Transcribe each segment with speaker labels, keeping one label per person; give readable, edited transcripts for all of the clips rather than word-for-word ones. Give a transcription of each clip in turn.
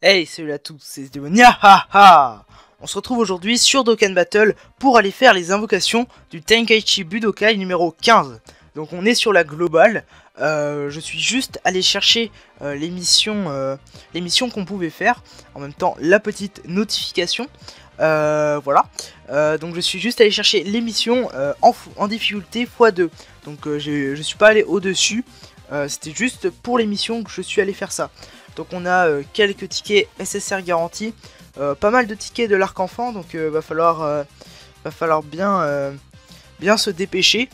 Speaker 1: Hey, salut à tous, c'est Demonia, haha. On se retrouve aujourd'hui sur Dokkan Battle pour aller faire les invocations du Tenkaichi Budokai numéro 15. Donc on est sur la globale, je suis juste allé chercher les missions qu'on pouvait faire. En même temps, la petite notification, voilà. Donc je suis juste allé chercher les missions en difficulté x2. Donc je suis pas allé au-dessus, c'était juste pour les missions que je suis allé faire ça. Donc on a quelques tickets SSR garantis, pas mal de tickets de l'arc enfant, donc va falloir bien se dépêcher.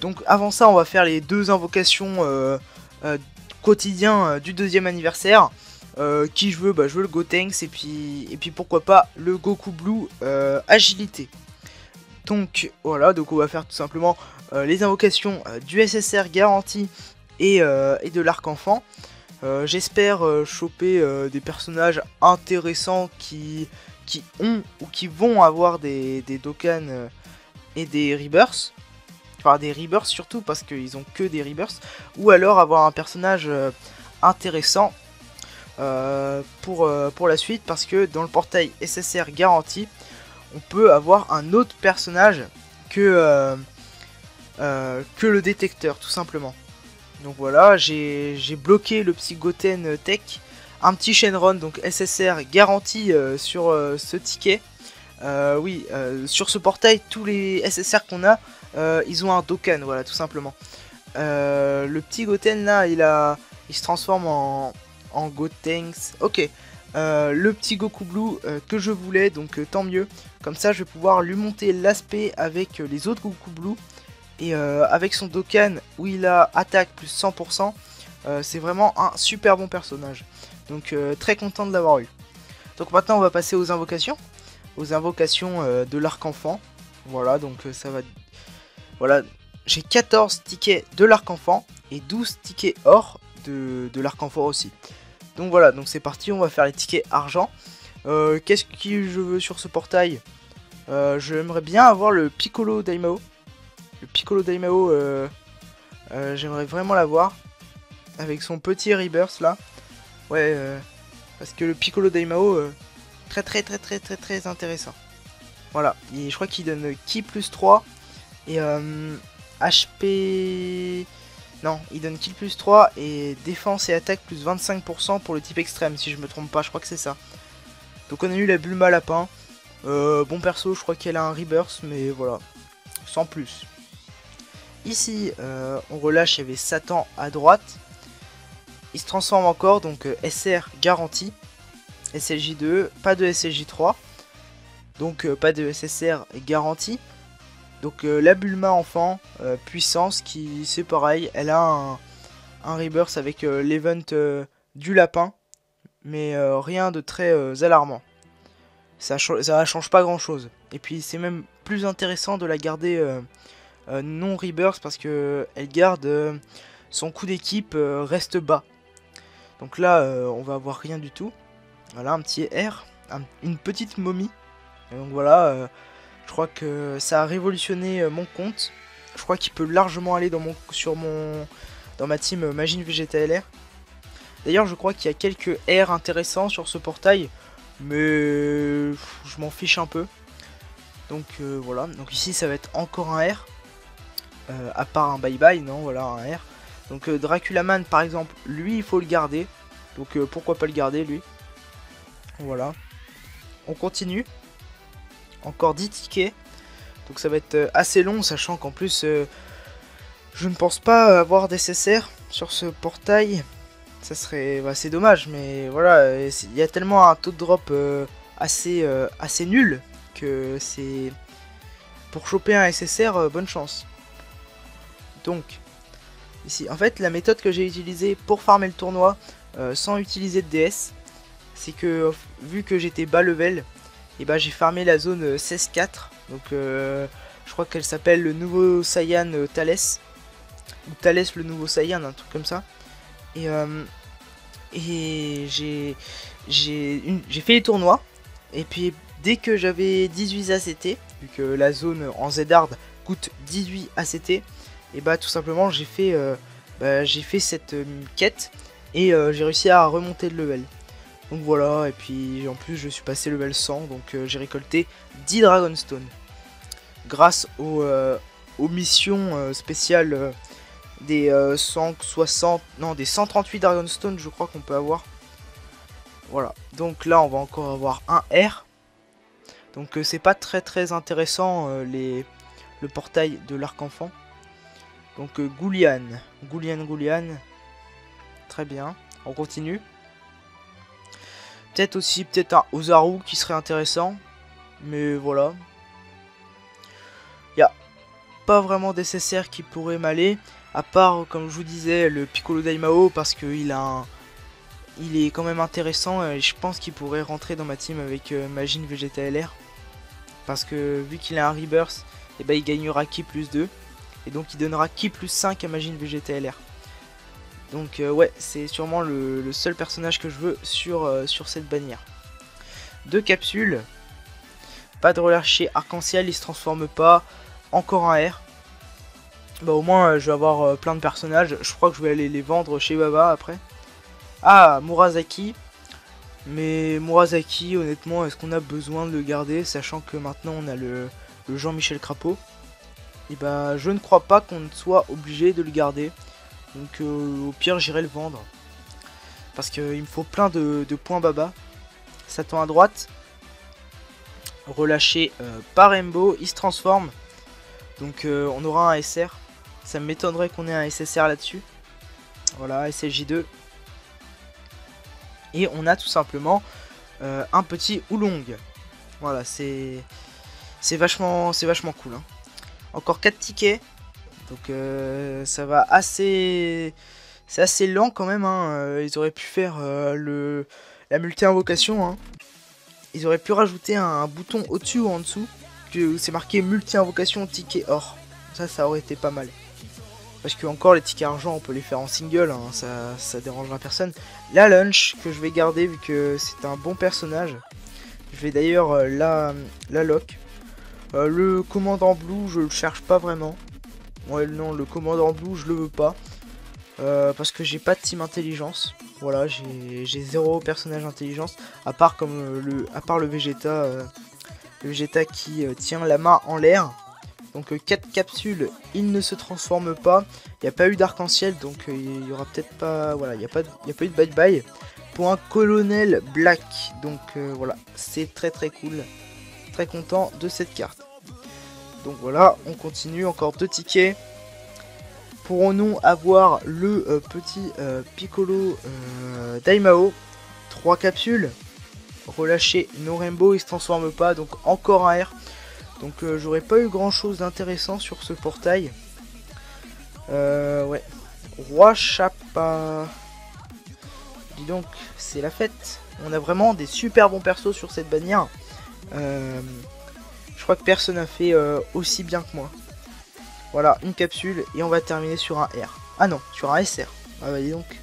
Speaker 1: Donc avant ça on va faire les deux invocations quotidiens du deuxième anniversaire. Qui je veux, je veux le Gotenks et puis pourquoi pas le Goku Blue agilité. Donc voilà, donc on va faire tout simplement les invocations du SSR garanti et de l'arc enfant. J'espère choper des personnages intéressants qui ont ou qui vont avoir des Dokkan et des Rebirths. Enfin des Rebirths surtout parce qu'ils ont que des Rebirths. Ou alors avoir un personnage intéressant pour la suite. Parce que dans le portail SSR garanti, on peut avoir un autre personnage que le détecteur tout simplement. Donc voilà, j'ai bloqué le petit Goten Tech, un petit Shenron, donc SSR garanti sur ce ticket. Oui, sur ce portail, tous les SSR qu'on a, ils ont un Dokkan, voilà, tout simplement. Le petit Goten là, il se transforme en Gotenks. Ok, le petit Goku Blue que je voulais, donc tant mieux. Comme ça, je vais pouvoir lui monter l'aspect avec les autres Goku Blue. Et avec son Dokkan où il a attaque plus 100%, c'est vraiment un super bon personnage. Donc très content de l'avoir eu. Donc maintenant on va passer aux invocations. De l'arc enfant. Voilà, donc ça va... Voilà, j'ai 14 tickets de l'arc enfant et 12 tickets or de l'arc enfant aussi. Donc voilà, donc c'est parti, on va faire les tickets argent. Qu'est-ce que je veux sur ce portail? J'aimerais bien avoir le Piccolo Daimao. Le Piccolo Daimao, j'aimerais vraiment l'avoir. Avec son petit Rebirth là. Ouais, parce que le Piccolo Daimao, très intéressant. Voilà, et je crois qu'il donne Ki plus 3. Et HP... Non, il donne Ki plus 3 et défense et attaque plus 25% pour le type extrême, si je me trompe pas, je crois que c'est ça. Donc on a eu la Bulma Lapin. Bon perso, je crois qu'elle a un Rebirth, mais voilà, sans plus. Ici, on relâche, il y avait Satan à droite. Il se transforme encore, donc SR garanti. SLJ2, pas de SLJ3. Donc pas de SSR garanti. Donc la Bulma enfant, puissance, qui c'est pareil. Elle a un Rebirth avec l'event du lapin. Mais rien de très alarmant. Ça change pas grand chose. Et puis c'est même plus intéressant de la garder... non Rebirth parce que elle garde son coup d'équipe reste bas. Donc là on va avoir rien du tout. Voilà, un petit R, une petite momie. Et donc voilà, je crois que ça a révolutionné mon compte. Je crois qu'il peut largement aller dans ma team Majin Vegeta LR. D'ailleurs je crois qu'il y a quelques R intéressants sur ce portail, mais je m'en fiche un peu. Donc voilà, donc ici ça va être encore un R. À part un bye bye, non, voilà, un R. Donc Draculaman par exemple, lui il faut le garder. Donc pourquoi pas le garder lui. Voilà. On continue. Encore 10 tickets. Donc ça va être assez long, sachant qu'en plus je ne pense pas avoir d'SSR sur ce portail. Ça serait c'est dommage, mais voilà, il y a tellement un taux de drop assez nul que c'est... Pour choper un SSR, bonne chance. Donc, ici, en fait, la méthode que j'ai utilisée pour farmer le tournoi sans utiliser de DS, c'est que, vu que j'étais bas level, et j'ai farmé la zone 16-4. Donc, je crois qu'elle s'appelle le nouveau Saiyan Thalès. Ou Thalès le nouveau Saiyan, un truc comme ça. Et j'ai fait les tournois. Et puis, dès que j'avais 18 ACT, vu que la zone en Z-Hard coûte 18 ACT, et tout simplement j'ai fait cette quête et j'ai réussi à remonter de level. Donc voilà, et puis en plus je suis passé level 100, donc j'ai récolté 10 Dragonstone. Grâce aux missions spéciales des 160, non des 138 Dragonstone je crois qu'on peut avoir. Voilà, donc là on va encore avoir un R. Donc c'est pas très intéressant le portail de l'arc-enfant. Donc Goulian, très bien, on continue. Peut-être aussi un Ozaru qui serait intéressant, mais voilà. Il n'y a pas vraiment d'SSR qui pourrait m'aller, à part comme je vous disais le Piccolo Daimao, parce qu'il a il est quand même intéressant et je pense qu'il pourrait rentrer dans ma team avec Majin Vegeta LR. Parce que vu qu'il a un Rebirth, et ben il gagnera Ki plus 2. Et donc il donnera Ki plus 5 à Majin Vegeta LR. Donc ouais, c'est sûrement le seul personnage que je veux sur cette bannière. 2 capsules. Pas de relâcher arc-en-ciel, il se transforme pas. Encore un R. Bah au moins je vais avoir plein de personnages. Je crois que je vais aller les vendre chez Baba après. Ah, Murasaki. Mais Murasaki, honnêtement, est-ce qu'on a besoin de le garder, sachant que maintenant on a le Jean-Michel Crapaud? Et bah je ne crois pas qu'on soit obligé de le garder. Donc au pire j'irai le vendre. Parce qu'il me faut plein de points Baba. Satan à droite. Relâché par Rainbow, il se transforme. Donc on aura un SR. Ça m'étonnerait qu'on ait un SSR là-dessus. Voilà, SLJ2. Et on a tout simplement un petit Oolong. Voilà, c'est vachement cool. Hein. Encore 4 tickets. Donc ça va assez... C'est assez lent quand même. Hein. Ils auraient pu faire la multi-invocation. Hein. Ils auraient pu rajouter un bouton au-dessus ou en dessous. Que c'est marqué multi-invocation ticket or. Ça aurait été pas mal. Parce que encore les tickets argent on peut les faire en single, hein, ça dérangera personne. La lunch que je vais garder vu que c'est un bon personnage. Je vais d'ailleurs la lock. Le commandant blue je le cherche pas vraiment. Ouais non, le commandant blue je le veux pas. Parce que j'ai pas de team intelligence. Voilà, j'ai 0 personnage intelligence. À part le Vegeta. Le Vegeta qui tient la main en l'air. Donc 4 capsules, il ne se transforme pas. Il n'y a pas eu d'arc-en-ciel, donc il y aura peut-être pas... Voilà, il n'y a pas eu de bye-bye. Pour un colonel black. Donc voilà, c'est très cool. Très content de cette carte. Donc voilà, on continue, encore 2 tickets. Pourrons-nous avoir le petit Piccolo Daimao. 3 capsules. Relâché No Rainbow, il se transforme pas, donc encore un R. Donc j'aurais pas eu grand chose d'intéressant sur ce portail. Ouais. Roi Chapa. Dis donc, c'est la fête. On a vraiment des super bons persos sur cette bannière. Je crois que personne n'a fait aussi bien que moi. Voilà, une capsule et on va terminer sur un R. Ah non, sur un SR. Ah bah dis donc.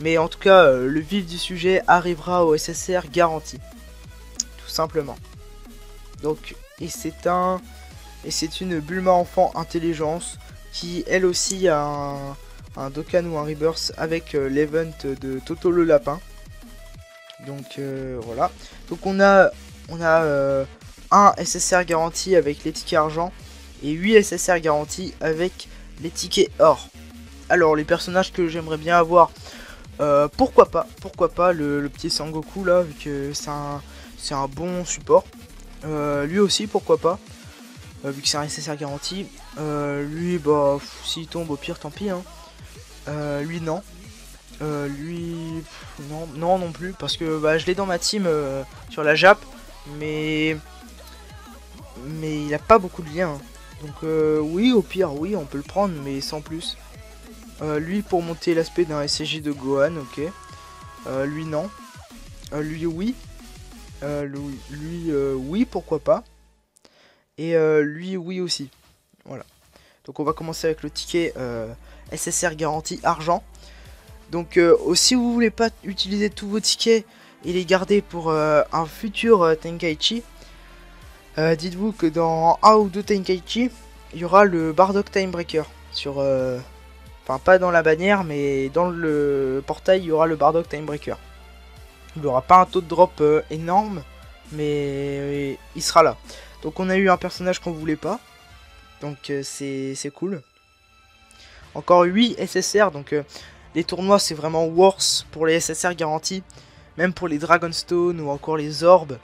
Speaker 1: Mais en tout cas, le vif du sujet arrivera au SSR garanti. Tout simplement. Donc, et c'est une Bulma enfant intelligence qui elle aussi a un Dokkan ou un Rebirth avec l'event de Toto le lapin. Donc voilà. Donc on a un SSR garanti avec les tickets argent et 8 SSR garantis avec les tickets or. Alors les personnages que j'aimerais bien avoir, pourquoi pas le petit Sangoku là, vu que c'est un bon support. Lui aussi pourquoi pas, vu que c'est un SSR garanti. Lui bah s'il tombe au pire tant pis hein. Lui non. Lui non plus parce que bah, je l'ai dans ma team sur la Jap, mais il a pas beaucoup de liens. Donc oui au pire oui on peut le prendre mais sans plus. Lui pour monter l'aspect d'un SCJ de Gohan, ok. Lui non. Lui oui. Lui oui pourquoi pas. Et lui oui aussi. Voilà. Donc on va commencer avec le ticket SSR garantie argent. Donc si vous voulez pas utiliser tous vos tickets et les garder pour un futur Tenkaichi, dites-vous que dans un ou deux Tenkaichi, il y aura le Bardock Timebreaker sur... Enfin pas dans la bannière mais dans le portail il y aura le Bardock Timebreaker. Il n'aura pas un taux de drop énorme, mais il sera là. Donc on a eu un personnage qu'on voulait pas. Donc c'est cool. Encore 8 SSR, donc les tournois c'est vraiment worse pour les SSR garantis. Même pour les Dragonstone ou encore les Orbes.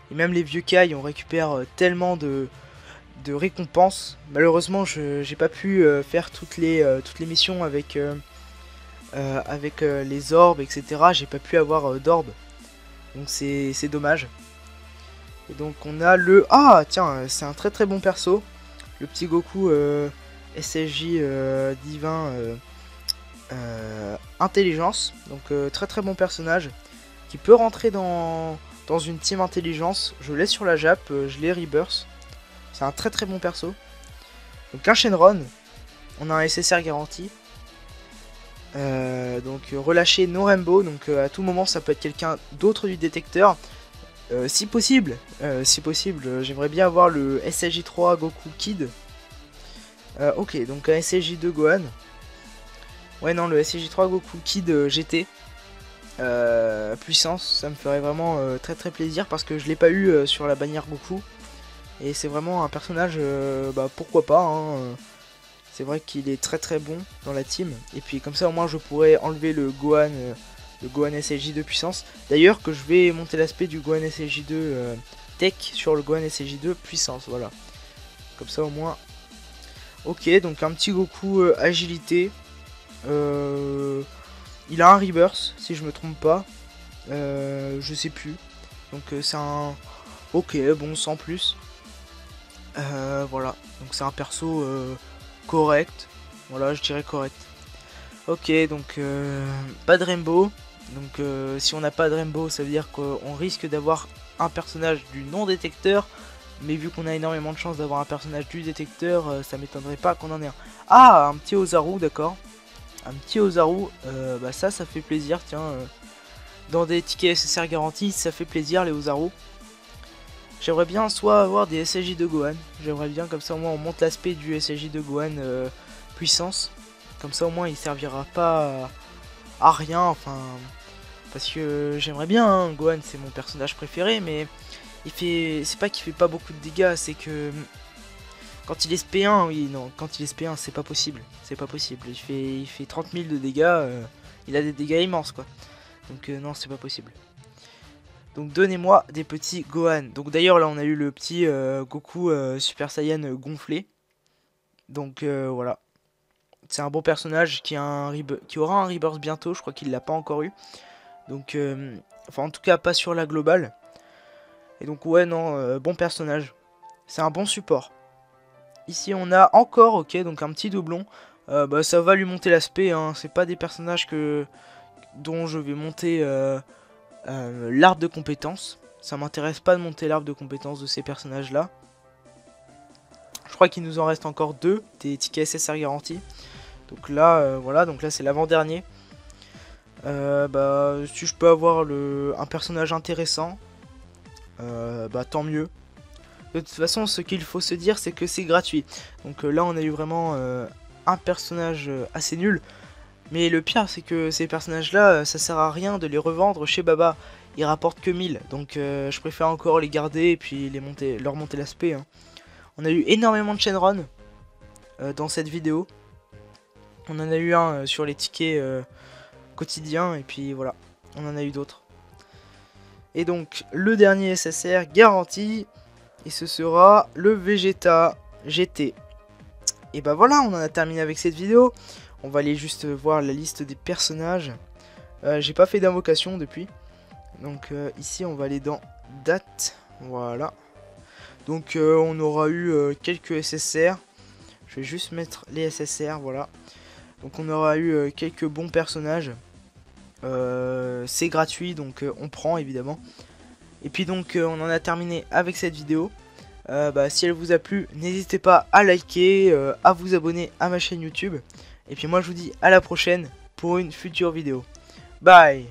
Speaker 1: Et même les vieux Kai, on récupère tellement de récompenses. Malheureusement j'ai pas pu faire toutes les missions avec les orbes, etc. J'ai pas pu avoir d'orbes. Donc c'est dommage. Et donc on a le... Ah tiens, c'est un très bon perso. Le petit Goku SSJ divin intelligence. Donc très bon personnage. Qui peut rentrer dans une team intelligence. Je l'ai sur la Jap, je l'ai Rebirth. C'est un très bon perso. Donc un Shenron. On a un SSR garanti. Donc relâcher nos Rainbow. Donc à tout moment ça peut être quelqu'un d'autre du détecteur. Si possible, j'aimerais bien avoir le SSJ3 Goku Kid. Ok, donc un SSJ2 Gohan. Ouais non, le SSJ3 Goku Kid GT. Puissance, ça me ferait vraiment très plaisir parce que je l'ai pas eu sur la bannière Goku. Et c'est vraiment un personnage, pourquoi pas, hein. C'est vrai qu'il est très bon dans la team. Et puis comme ça au moins je pourrais enlever le Gohan SSJ2 puissance. D'ailleurs que je vais monter l'aspect du Gohan SSJ2 tech sur le Gohan SSJ2 puissance, voilà. Comme ça au moins. Ok, donc un petit Goku agilité. Il a un Rebirth si je me trompe pas. Je sais plus. Donc c'est un... Ok, bon, sans plus. Voilà, donc c'est un perso correct. Voilà, je dirais correct. Ok, donc pas de Rainbow. Donc si on n'a pas de Rainbow, ça veut dire qu'on risque d'avoir un personnage du non-détecteur. Mais vu qu'on a énormément de chance d'avoir un personnage du détecteur, ça m'étonnerait pas qu'on en ait un. Ah, un petit Ozaru, d'accord. Un petit Ozaru, ça fait plaisir, tiens. Dans des tickets SSR garantis, ça fait plaisir les Ozaru. J'aimerais bien soit avoir des SSJ de Gohan. J'aimerais bien, comme ça au moins on monte l'aspect du SSJ de Gohan puissance. Comme ça au moins il servira pas à rien, enfin... Parce que j'aimerais bien, hein, Gohan c'est mon personnage préféré, mais... C'est pas qu'il fait pas beaucoup de dégâts, c'est que... Quand il est SP1, oui, non, quand il est SP1 c'est pas possible. C'est pas possible, il fait 30 000 de dégâts, il a des dégâts immenses quoi. Donc non, c'est pas possible. Donc donnez-moi des petits Gohan. Donc d'ailleurs là on a eu le petit Goku Super Saiyan gonflé. Donc voilà. C'est un bon personnage qui aura un rebirth bientôt. Je crois qu'il l'a pas encore eu. Donc enfin en tout cas pas sur la globale. Et donc ouais non, bon personnage. C'est un bon support. Ici on a encore, ok, donc un petit doublon. Ça va lui monter l'aspect, hein. C'est pas des personnages dont je vais monter l'arbre de compétences. Ça m'intéresse pas de monter l'arbre de compétences de ces personnages là. Je crois qu'il nous en reste encore 2 des tickets SSR garantis. Donc là voilà, donc là c'est l'avant-dernier. Si je peux avoir un personnage intéressant, tant mieux. De toute façon ce qu'il faut se dire c'est que c'est gratuit. Donc là on a eu vraiment un personnage assez nul. Mais le pire c'est que ces personnages là ça sert à rien de les revendre chez Baba. Ils rapportent que 1000. Donc je préfère encore les garder et puis leur monter l'aspect, hein. On a eu énormément de Shenron dans cette vidéo. On en a eu un sur les tickets quotidiens et puis voilà. On en a eu d'autres. Et donc le dernier SSR garanti. Et ce sera le Vegeta GT. Et bah voilà, on en a terminé avec cette vidéo. On va aller juste voir la liste des personnages. J'ai pas fait d'invocation depuis. Donc ici on va aller dans date. Voilà. Donc on aura eu quelques SSR. Je vais juste mettre les SSR, voilà. Donc on aura eu quelques bons personnages. C'est gratuit, donc on prend évidemment. Et puis donc on en a terminé avec cette vidéo. Si elle vous a plu, n'hésitez pas à liker, à vous abonner à ma chaîne YouTube. Et puis moi je vous dis à la prochaine pour une future vidéo. Bye.